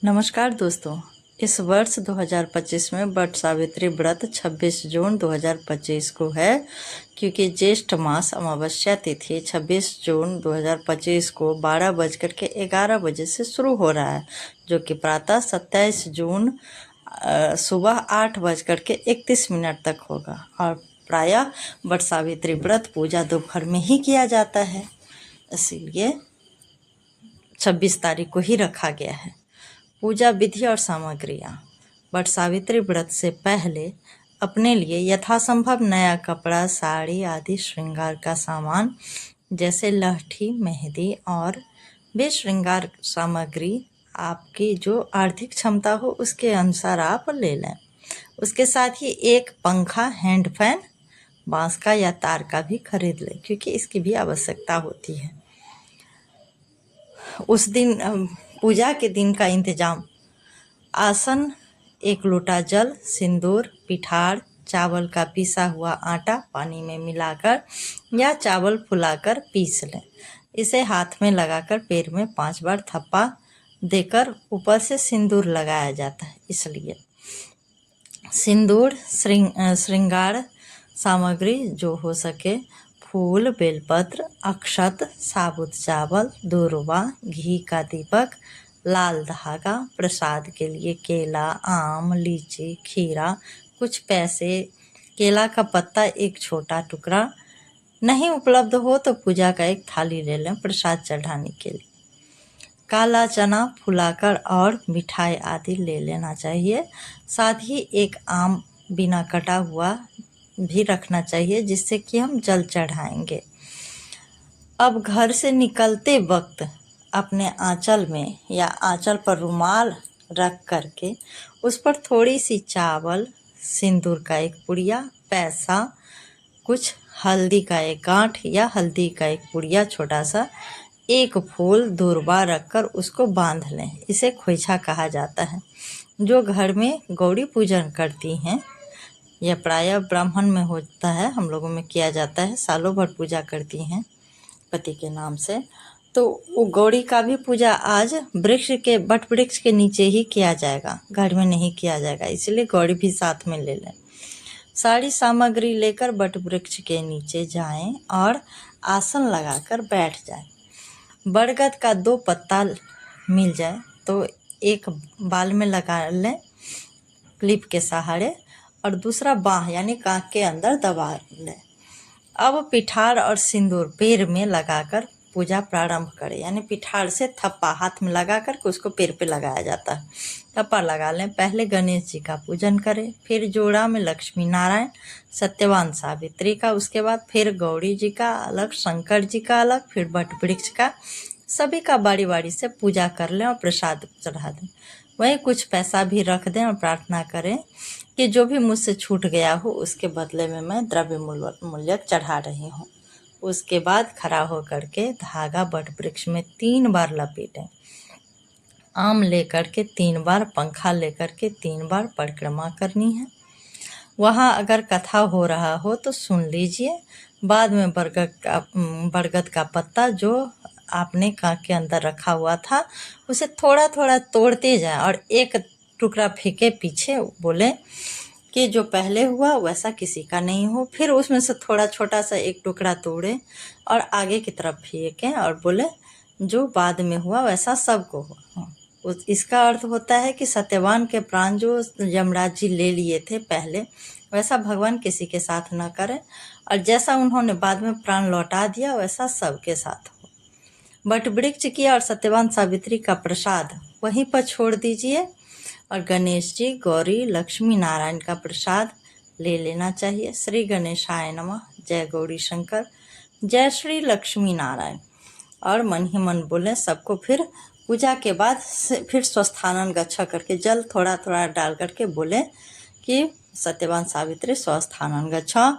नमस्कार दोस्तों। इस वर्ष 2025 में वट सावित्री व्रत 26 जून 2025 को है, क्योंकि ज्येष्ठ मास अमावस्या तिथि 26 जून 2025 को 12:11 से शुरू हो रहा है, जो कि प्रातः 27 जून सुबह 8:31 तक होगा। और प्रायः वट सावित्री व्रत पूजा दोपहर में ही किया जाता है, इसीलिए 26 तारीख को ही रखा गया है। पूजा विधि और सामग्रियाँ। वट सावित्री व्रत से पहले अपने लिए यथासंभव नया कपड़ा, साड़ी आदि श्रृंगार का सामान जैसे लहठी, मेहंदी और भी श्रृंगार सामग्री आपकी जो आर्थिक क्षमता हो उसके अनुसार आप ले लें। उसके साथ ही एक पंखा, हैंड फैन, बांस का या तार का भी खरीद लें, क्योंकि इसकी भी आवश्यकता होती है। उस दिन पूजा के दिन का इंतजाम: आसन, 1 लोटा जल, सिंदूर, पिठार, चावल का पिसा हुआ आटा पानी में मिलाकर या चावल फुलाकर पीस लें। इसे हाथ में लगाकर पैर में 5 बार थप्पा देकर ऊपर से सिंदूर लगाया जाता है, इसलिए। सिंदूर, श्रृंगार सामग्री जो हो सके: फूल, बेलपत्र, अक्षत, साबुत चावल, दूर्वा, घी का दीपक, लाल धागा, प्रसाद के लिए केला, आम, लीची, खीरा, कुछ पैसे, केला का पत्ता 1 छोटा टुकड़ा। नहीं उपलब्ध हो तो पूजा का एक थाली ले लें प्रसाद चढ़ाने के लिए। काला चना फुलाकर और मिठाई आदि ले लेना चाहिए। साथ ही एक आम बिना कटा हुआ भी रखना चाहिए, जिससे कि हम जल चढ़ाएंगे। अब घर से निकलते वक्त अपने आंचल में या आंचल पर रुमाल रख करके उस पर थोड़ी सी चावल, सिंदूर का 1 पुड़िया, पैसा, कुछ हल्दी का 1 गांठ या हल्दी का 1 पुड़िया छोटा सा, 1 फूल, दूर्वा रखकर उसको बांध लें। इसे खोइछा कहा जाता है। जो घर में गौरी पूजन करती हैं, यह प्रायः ब्राह्मण में होता है, हम लोगों में किया जाता है, सालों भर पूजा करती हैं पति के नाम से, तो वो गौरी का भी पूजा आज वट वृक्ष के नीचे ही किया जाएगा, घर में नहीं किया जाएगा, इसलिए गौरी भी साथ में ले लें। सारी सामग्री लेकर वट वृक्ष के नीचे जाएं और आसन लगाकर बैठ जाएं। बरगद का 2 पत्ता मिल जाए तो एक बाल में लगा लें क्लिप के सहारे, और दूसरा बाँह यानी कांख के अंदर दबा लें। अब पिठार और सिंदूर पैर में लगाकर पूजा प्रारंभ करें, यानी पिठार से थप्पा हाथ में लगा कर के उसको पैर पे लगाया जाता है। थप्पा लगा लें। पहले गणेश जी का पूजन करें, फिर जोड़ा में लक्ष्मी नारायण, सत्यवान सावित्री का, उसके बाद फिर गौरी जी का अलग, शंकर जी का अलग, फिर वट वृक्ष का, सभी का बारी बारी से पूजा कर लें और प्रसाद चढ़ा दें। वहीं कुछ पैसा भी रख दें और प्रार्थना करें कि जो भी मुझसे छूट गया हो उसके बदले में मैं द्रव्य मूल्य चढ़ा रही हूँ। उसके बाद खड़ा होकर के धागा वट वृक्ष में 3 बार लपेटें। आम लेकर के 3 बार, पंखा लेकर के 3 बार परिक्रमा करनी है। वहाँ अगर कथा हो रहा हो तो सुन लीजिए। बाद में बरगद का पत्ता जो आपने कांख के अंदर रखा हुआ था उसे थोड़ा थोड़ा तोड़ते जाएं और 1 टुकड़ा फेंके पीछे, बोले कि जो पहले हुआ वैसा किसी का नहीं हो। फिर उसमें से थोड़ा छोटा सा 1 टुकड़ा तोड़े और आगे की तरफ फेंकें और बोले जो बाद में हुआ वैसा सबको हो। इसका अर्थ होता है कि सत्यवान के प्राण जो यमराज जी ले लिए थे पहले, वैसा भगवान किसी के साथ न करें, और जैसा उन्होंने बाद में प्राण लौटा दिया वैसा सबके साथ हो। वट वृक्ष की और सत्यवान सावित्री का प्रसाद वहीं पर छोड़ दीजिए और गणेश जी, गौरी, लक्ष्मी नारायण का प्रसाद ले लेना चाहिए। श्री गणेशाय नमः, जय गौरी शंकर, जय श्री लक्ष्मी नारायण, और मन ही मन बोले सबको। फिर पूजा के बाद फिर स्वस्थानन गच्छा करके जल थोड़ा थोड़ा डाल करके बोले कि सत्यवान सावित्री स्वस्थानन गच्छा।